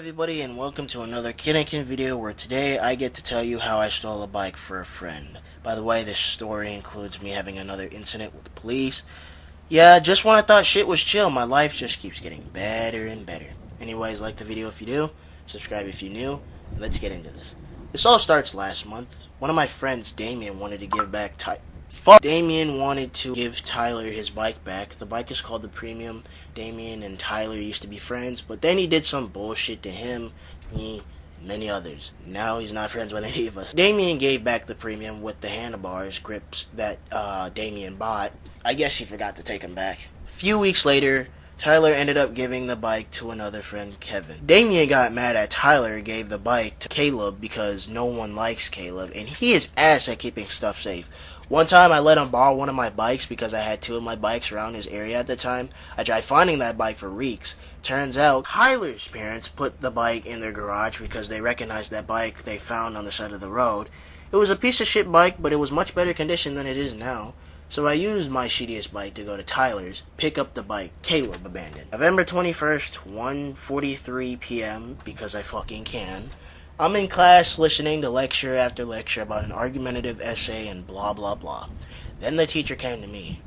everybody, and welcome to another Kinnikin video where today I get to tell you how I stole a bike for a friend. By the way, this story includes me having another incident with the police. Yeah, just when I thought shit was chill, my life just keeps getting better and better. Anyways, like the video if you do, subscribe if you're new, and let's get into this. This all starts last month. One of my friends, Damien, wanted to give back Damien wanted to give Tyler his bike back. The bike is called the Premium. Damien and Tyler used to be friends, but then he did some bullshit to him, me, and many others. Now he's not friends with any of us. Damien gave back the Premium with the handlebars grips that Damien bought. I guess he forgot to take them back. A few weeks later, Tyler ended up giving the bike to another friend, Kevin. Damien got mad at Tyler gave the bike to Caleb because no one likes Caleb, and he is ass at keeping stuff safe. One time I let him borrow one of my bikes because I had two of my bikes around his area at the time. I tried finding that bike for weeks. Turns out Tyler's parents put the bike in their garage because they recognized that bike they found on the side of the road. It was a piece of shit bike, but it was much better condition than it is now. So I used my shittiest bike to go to Tyler's, pick up the bike Caleb abandoned. November 21st, 1:43 p.m. because I fucking can. I'm in class listening to lecture after lecture about an argumentative essay and blah blah blah. Then the teacher came to me.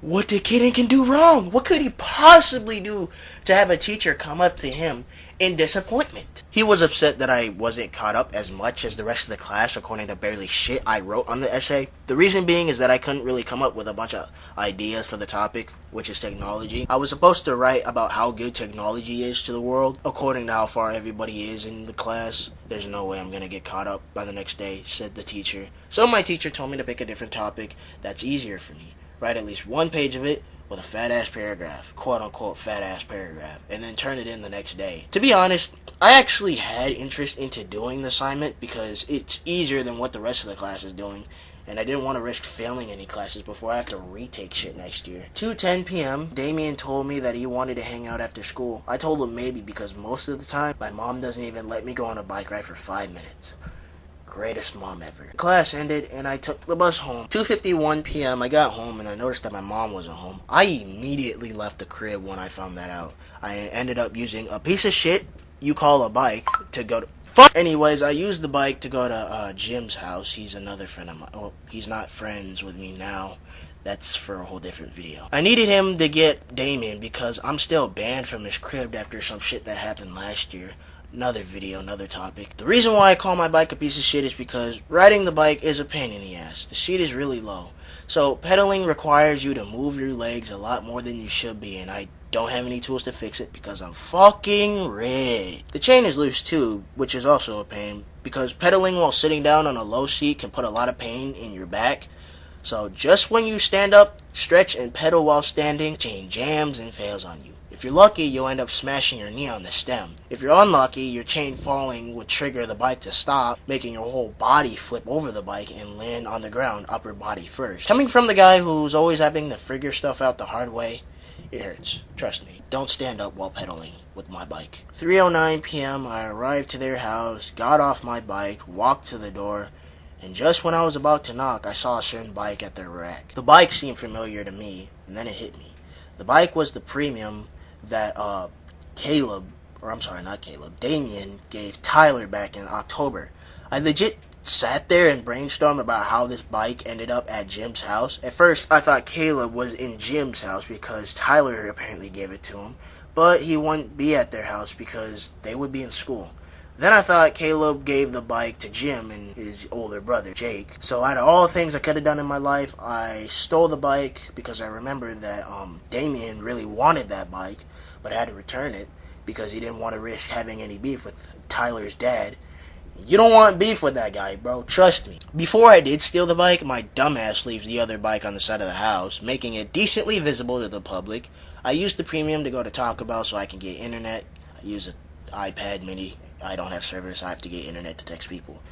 What did Kinnikin do wrong? What could he possibly do to have a teacher come up to him in disappointment? He was upset that I wasn't caught up as much as the rest of the class according to barely shit I wrote on the essay. The reason being is that I couldn't really come up with a bunch of ideas for the topic, which is technology. I was supposed to write about how good technology is to the world, according to how far everybody is in the class. There's no way I'm gonna get caught up by the next day, said the teacher. So my teacher told me to pick a different topic that's easier for me. Write at least one page of it with a fat-ass paragraph, quote-unquote fat-ass paragraph, and then turn it in the next day. To be honest, I actually had interest into doing the assignment because it's easier than what the rest of the class is doing, and I didn't want to risk failing any classes before I have to retake shit next year. 2:10 p.m., Damien told me that he wanted to hang out after school. I told him maybe because most of the time, my mom doesn't even let me go on a bike ride for 5 minutes. Greatest mom ever. Class ended and I took the bus home. 2:51 p.m. I got home and I noticed that my mom wasn't home. I immediately left the crib when I found that out. I ended up using a piece of shit you call a bike to go to Anyways, I used the bike to go to Jim's house. He's another friend of mine. Well, he's not friends with me now. That's for a whole different video. I needed him to get Damien because I'm still banned from his crib after some shit that happened last year. Another video, another topic. The reason why I call my bike a piece of shit is because riding the bike is a pain in the ass. The seat is really low. So pedaling requires you to move your legs a lot more than you should be, and I don't have any tools to fix it because I'm fucking red. The chain is loose too, which is also a pain because pedaling while sitting down on a low seat can put a lot of pain in your back. So just when you stand up, stretch, and pedal while standing, the chain jams and fails on you. If you're lucky, you'll end up smashing your knee on the stem. If you're unlucky, your chain falling would trigger the bike to stop, making your whole body flip over the bike and land on the ground, upper body first. Coming from the guy who's always having to figure stuff out the hard way, it hurts. Trust me. Don't stand up while pedaling with my bike. 3:09 p.m. I arrived to their house, got off my bike, walked to the door, and just when I was about to knock, I saw a certain bike at their rack. The bike seemed familiar to me, and then it hit me. The bike was the Premium that Damien gave Tyler back in October. I legit sat there and brainstormed about how this bike ended up at Jim's house. At first, I thought Caleb was in Jim's house because Tyler apparently gave it to him, but he wouldn't be at their house because they would be in school. Then I thought Caleb gave the bike to Jim and his older brother, Jake. So out of all the things I could have done in my life, I stole the bike because I remembered that Damien really wanted that bike, but I had to return it because he didn't want to risk having any beef with Tyler's dad. You don't want beef with that guy, bro. Trust me. Before I did steal the bike, my dumbass leaves the other bike on the side of the house, making it decently visible to the public. I used the Premium to go to Taco Bell so I can get internet. I use an iPad mini. I don't have service. I have to get internet to text people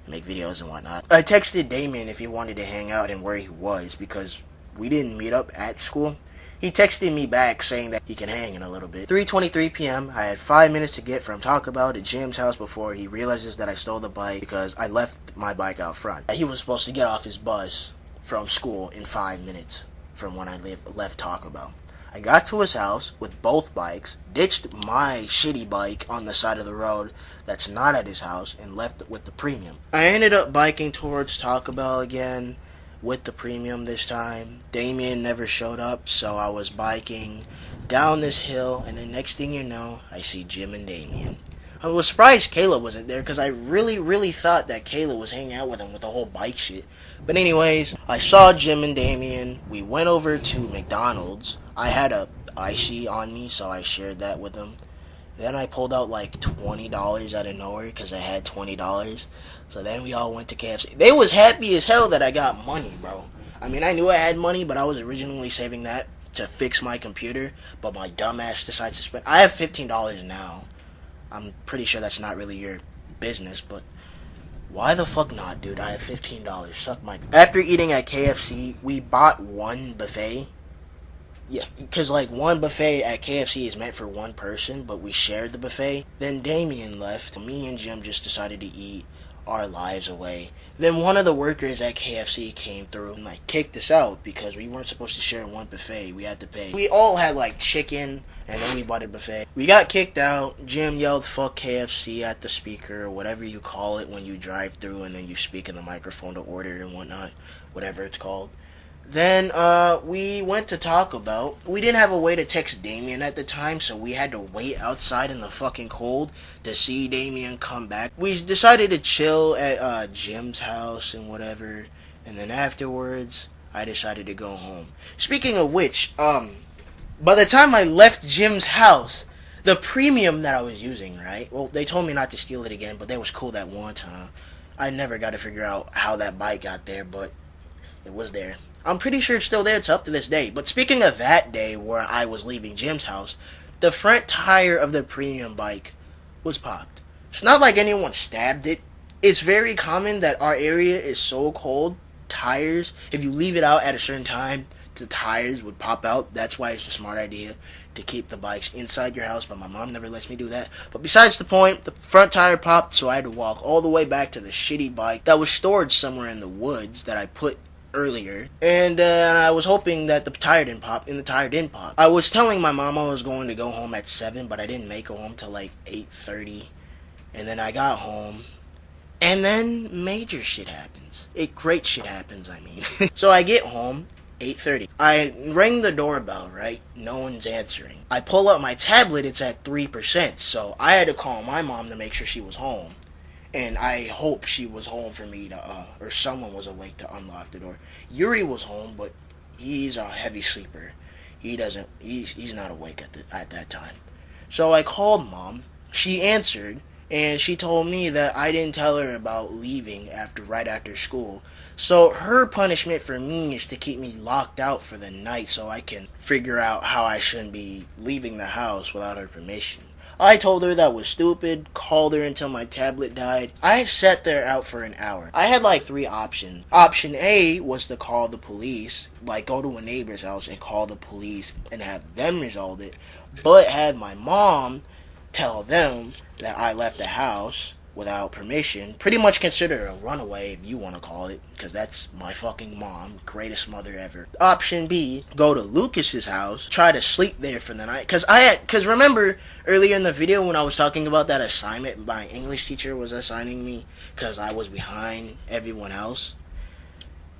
and make videos and whatnot. I texted Damien if he wanted to hang out and where he was because we didn't meet up at school. He texted me back saying that he can hang in a little bit. 3:23 p.m. I had 5 minutes to get from Taco Bell to Jim's house before he realizes that I stole the bike because I left my bike out front. He was supposed to get off his bus from school in 5 minutes from when I left Taco Bell. I got to his house with both bikes, ditched my shitty bike on the side of the road that's not at his house, and left it with the premium. I ended up biking towards Taco Bell again with the premium this time. Damien never showed up, so I was biking down this hill, and then next thing you know, I see Jim and Damien. I was surprised Kayla wasn't there because I really thought that Kayla was hanging out with him with the whole bike shit. But anyways, I saw Jim and Damien. We went over to McDonald's. I had a icy on me, so I shared that with them. Then I pulled out like $20 out of nowhere because I had $20. So then we all went to KFC. They was happy as hell that I got money, bro. I mean, I knew I had money, but I was originally saving that to fix my computer. But my dumbass decides to spend. I have $15 now. I'm pretty sure that's not really your business, but why the fuck not, dude? I have $15. Suck my. After eating at KFC, we bought one buffet. Yeah, because like one buffet at KFC is meant for one person, but we shared the buffet. Then Damien left. Me and Jim just decided to eat our lives away. Then one of the workers at KFC came through and like kicked us out because we weren't supposed to share one buffet. We had to pay. We all had like chicken, and then we bought a buffet. We got kicked out. Jim yelled "fuck KFC" at the speaker, or whatever you call it when you drive through and then you speak in the microphone to order and whatnot, whatever it's called. Then we went to Taco Bell. We didn't have a way to text Damien at the time, so we had to wait outside in the fucking cold to see Damien come back. We decided to chill at Jim's house and whatever, and then afterwards, I decided to go home. Speaking of which, by the time I left Jim's house, the premium that I was using, right? Well, they told me not to steal it again, but that was cool that one time. I never got to figure out how that bike got there, but it was there. I'm pretty sure it's still there. It's up to this day. But speaking of that day where I was leaving Jim's house, the front tire of the premium bike was popped. It's not like anyone stabbed it. It's very common that our area is so cold, tires, if you leave it out at a certain time, the tires would pop out. That's why it's a smart idea to keep the bikes inside your house, but my mom never lets me do that. But besides the point, the front tire popped, so I had to walk all the way back to the shitty bike that was stored somewhere in the woods that I put earlier, and I was hoping that the tire didn't pop, and the tire didn't pop. I was telling my mom I was going to go home at 7, but I didn't make it home till like 8:30, and then I got home, and then major shit happens. Great shit happens, I mean. So I get home, 8:30. I ring the doorbell, right? No one's answering. I pull up my tablet, it's at 3%, so I had to call my mom to make sure she was home. And I hope she was home for me to, or someone was awake to unlock the door. Yuri was home, but he's a heavy sleeper. He's not awake at that time. So I called Mom. She answered, and she told me that I didn't tell her about leaving right after school. So her punishment for me is to keep me locked out for the night so I can figure out how I shouldn't be leaving the house without her permission. I told her that was stupid, called her until my tablet died. I sat there out for an hour. I had like 3 options. Option A was to call the police, like go to a neighbor's house and call the police and have them resolve it, but had my mom tell them that I left the house without permission. Pretty much consider it a runaway if you want to call it, because that's my fucking mom, greatest mother ever. Option B, go to Lucas's house, try to sleep there for the night, because remember earlier in the video when I was talking about that assignment my English teacher was assigning me because I was behind everyone else?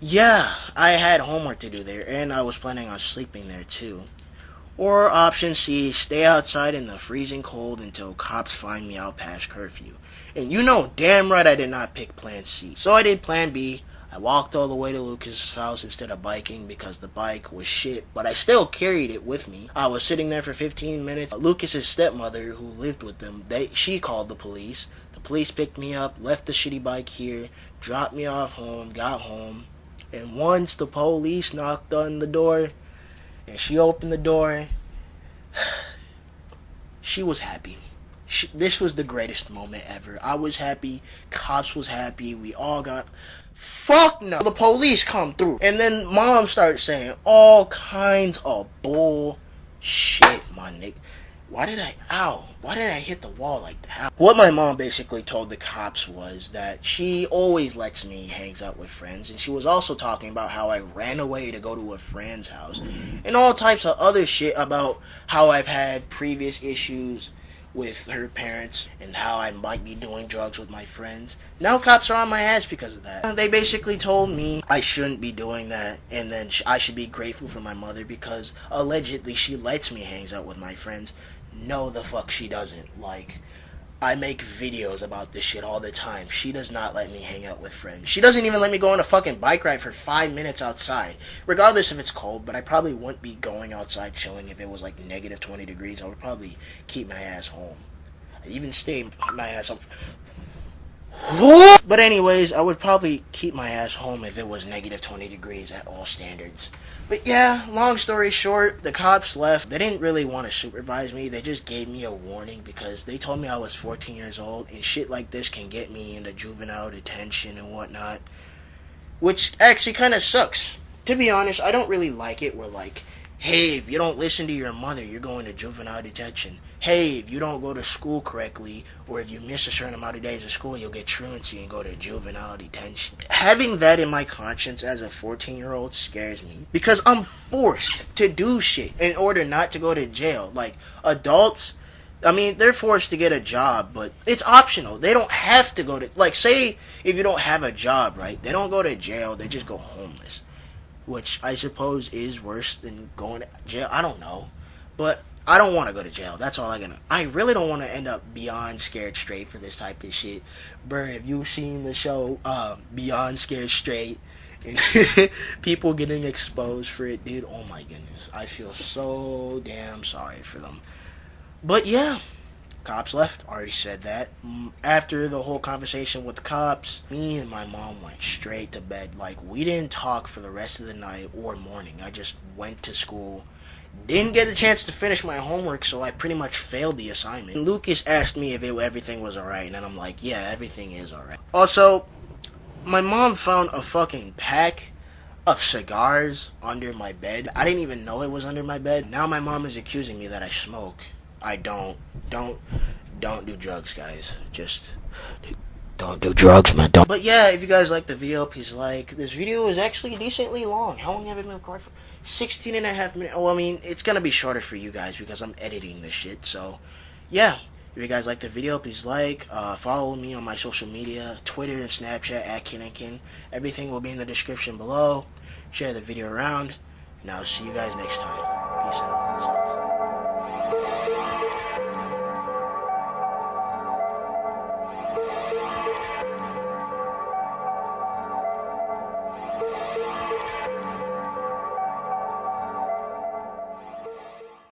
Yeah, I had homework to do there, and I was planning on sleeping there too. Or option C, stay outside in the freezing cold until cops find me out past curfew. And you know damn right I did not pick plan C. So I did plan B. I walked all the way to Lucas' house instead of biking because the bike was shit, but I still carried it with me. I was sitting there for 15 minutes. Lucas' stepmother, who lived with them, she called the police. The police picked me up, left the shitty bike here, dropped me off home, got home. And once the police knocked on the door, and she opened the door, she was happy. This was the greatest moment ever. I was happy. Cops was happy. We all got... Fuck no. The police come through. And then Mom started saying all kinds of bullshit, my nigga. Why did I hit the wall like that? What my mom basically told the cops was that she always lets me hangs out with friends, and she was also talking about how I ran away to go to a friend's house, and all types of other shit about how I've had previous issues with her parents and how I might be doing drugs with my friends. Now cops are on my ass because of that. They basically told me I shouldn't be doing that, and then I should be grateful for my mother because allegedly she lets me hangs out with my friends. No, the fuck she doesn't. Like, I make videos about this shit all the time. She does not let me hang out with friends. She doesn't even let me go on a fucking bike ride for 5 minutes outside. Regardless if it's cold, but I probably wouldn't be going outside chilling if it was like negative 20 degrees. I would probably keep my ass home. I'd even stay my ass up. But anyways, I would probably keep my ass home if it was negative 20 degrees at all standards. But yeah, long story short, the cops left. They didn't really want to supervise me. They just gave me a warning because they told me I was 14 years old and shit like this can get me into juvenile detention and whatnot. Which actually kind of sucks. To be honest, I don't really like it where like, hey, if you don't listen to your mother, you're going to juvenile detention. Hey, if you don't go to school correctly, or if you miss a certain amount of days of school, you'll get truancy and go to juvenile detention. Having that in my conscience as a 14-year-old scares me. Because I'm forced to do shit in order not to go to jail. Like, adults, I mean, they're forced to get a job, but it's optional. They don't have to go to, like, say, if you don't have a job, right? They don't go to jail, they just go homeless. Which I suppose is worse than going to jail. I don't know. But I don't want to go to jail. That's all I really don't want to end up beyond scared straight for this type of shit. Bruh, have you seen the show Beyond Scared Straight? People getting exposed for it, dude. Oh my goodness. I feel so damn sorry for them. But yeah. Cops left. Already said that. After the whole conversation with the cops, me and my mom went straight to bed. Like, we didn't talk for the rest of the night or morning. I just went to school. Didn't get the chance to finish my homework, so I pretty much failed the assignment. Lucas asked me if everything was alright, and I'm like, yeah, everything is alright. Also, my mom found a fucking pack of cigars under my bed. I didn't even know it was under my bed. Now my mom is accusing me that I smoke. I don't do drugs, guys. Just don't do drugs, man. Don't. But yeah, if you guys like the video, please like. This video is actually decently long. How long have I been recording for? 16 and a half minutes. Oh, I mean, it's gonna be shorter for you guys because I'm editing this shit. So, yeah. If you guys like the video, please like. Follow me on my social media, Twitter and Snapchat at Kinnikin. Everything will be in the description below. Share the video around, and I'll see you guys next time. Peace out.